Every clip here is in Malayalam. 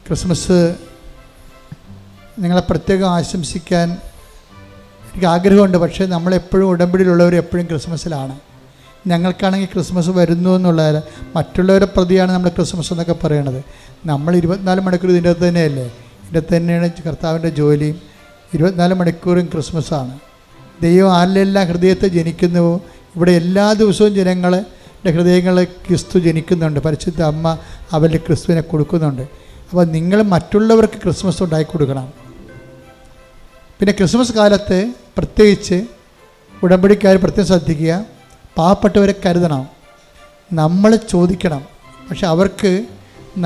ക്രിസ്മസ് നിങ്ങളെ പ്രത്യേകം ആശംസിക്കാൻ എനിക്ക് ആഗ്രഹമുണ്ട്. പക്ഷേ നമ്മളെപ്പോഴും ഉടമ്പടിയിലുള്ളവർ എപ്പോഴും ക്രിസ്മസിലാണ്. ഞങ്ങൾക്കാണെങ്കിൽ ക്രിസ്മസ് വരുന്നു എന്നുള്ള മറ്റുള്ളവരെ പ്രതിയാണ് നമ്മൾ ക്രിസ്മസ് എന്നൊക്കെ പറയണത്. നമ്മൾ 24 മണിക്കൂർ ഇതിൻ്റെ അകത്ത് തന്നെയല്ലേ, ഇതിൻ്റെ തന്നെയാണ് കർത്താവിൻ്റെ ജോലിയും. 24 മണിക്കൂറും ക്രിസ്മസാണ്. ദൈവം ആരിലെല്ലാം ഹൃദയത്തെ ജനിക്കുന്നുവോ ഇവിടെ എല്ലാ ദിവസവും ജനങ്ങളുടെ ഹൃദയങ്ങളിൽ ക്രിസ്തു ജനിക്കുന്നുണ്ട്. പരിശുദ്ധ അമ്മ അവരുടെ ക്രിസ്തുവിനെ കൊടുക്കുന്നുണ്ട്. അപ്പോൾ നിങ്ങൾ മറ്റുള്ളവർക്ക് ക്രിസ്മസ് ഉണ്ടാക്കി കൊടുക്കണം. പിന്നെ ക്രിസ്മസ് കാലത്ത് പ്രത്യേകിച്ച് ഉടമ്പടിക്കാർ പ്രത്യേകം ശ്രദ്ധിക്കുക, പാവപ്പെട്ടവരെ കരുതണം. നമ്മൾ ചോദിക്കണം, പക്ഷെ അവർക്ക്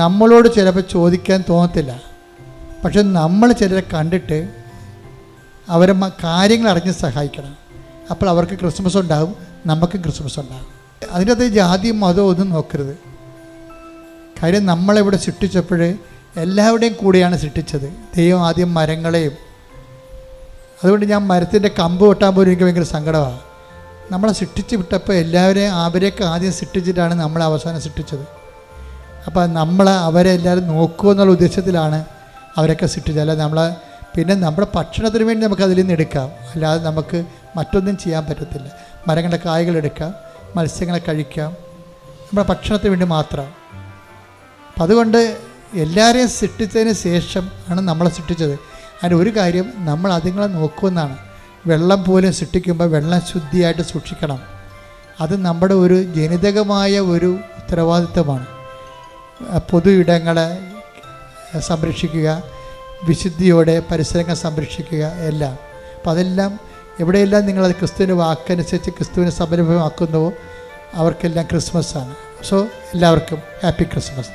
നമ്മളോട് ചിലപ്പോൾ ചോദിക്കാൻ തോന്നത്തില്ല. പക്ഷെ നമ്മൾ ചിലരെ കണ്ടിട്ട് അവരെ കാര്യങ്ങൾ അറിഞ്ഞ് സഹായിക്കണം. അപ്പോൾ അവർക്ക് ക്രിസ്മസ് ഉണ്ടാകും, നമുക്കും ക്രിസ്മസ് ഉണ്ടാകും. അതിൻ്റെ അകത്ത് ജാതിയും മതവും ഒന്നും നോക്കരുത്. കാര്യം നമ്മളിവിടെ സൃഷ്ടിച്ചപ്പോൾ എല്ലാവരുടെയും കൂടെയാണ് സൃഷ്ടിച്ചത്. ദൈവം ആദ്യം മരങ്ങളെയും, അതുകൊണ്ട് ഞാൻ മരത്തിൻ്റെ കമ്പ് വെട്ടാൻ പോലും എനിക്ക് ഭയങ്കര സങ്കടമാണ്. നമ്മളെ സൃഷ്ടിച്ച് വിട്ടപ്പോൾ എല്ലാവരെയും അവരെയൊക്കെ ആദ്യം സൃഷ്ടിച്ചിട്ടാണ് നമ്മളെ അവസാനം സൃഷ്ടിച്ചത്. അപ്പോൾ നമ്മൾ അവരെ എല്ലാവരും നോക്കുക എന്നുള്ള ഉദ്ദേശത്തിലാണ് അവരൊക്കെ സൃഷ്ടിച്ചത്. അല്ലാതെ പിന്നെ നമ്മുടെ ഭക്ഷണത്തിന് വേണ്ടി നമുക്ക് അതിൽ നിന്ന് എടുക്കാം, അല്ലാതെ നമുക്ക് മറ്റൊന്നും ചെയ്യാൻ പറ്റത്തില്ല. മരങ്ങളുടെ കായകൾ എടുക്കാം, മത്സ്യങ്ങളെ കഴിക്കാം, നമ്മുടെ ഭക്ഷണത്തിന് വേണ്ടി മാത്രം. അപ്പം അതുകൊണ്ട് എല്ലാവരെയും സൃഷ്ടിച്ചതിന് ശേഷം ആണ് നമ്മളെ സൃഷ്ടിച്ചത്. അതിൻ്റെ ഒരു കാര്യം, നമ്മൾ അതുങ്ങളെ നോക്കുമെന്നാണ്. വെള്ളം പോലും സൃഷ്ടിക്കുമ്പോൾ വെള്ളം ശുദ്ധിയായിട്ട് സൂക്ഷിക്കണം. അത് നമ്മുടെ ഒരു ജനിതകമായ ഒരു ഉത്തരവാദിത്വമാണ്. പൊതു ഇടങ്ങളെ സംരക്ഷിക്കുക, വിശുദ്ധിയോടെ പരിസരങ്ങൾ സംരക്ഷിക്കുക, എല്ലാം. അപ്പോൾ അതെല്ലാം എവിടെയെല്ലാം നിങ്ങളത് ക്രിസ്തുവിൻ്റെ വാക്കനുസരിച്ച് ക്രിസ്തുവിനെ സംരംഭമാക്കുന്നുവോ അവർക്കെല്ലാം ക്രിസ്മസാണ്. സോ എല്ലാവർക്കും ഹാപ്പി ക്രിസ്മസ്.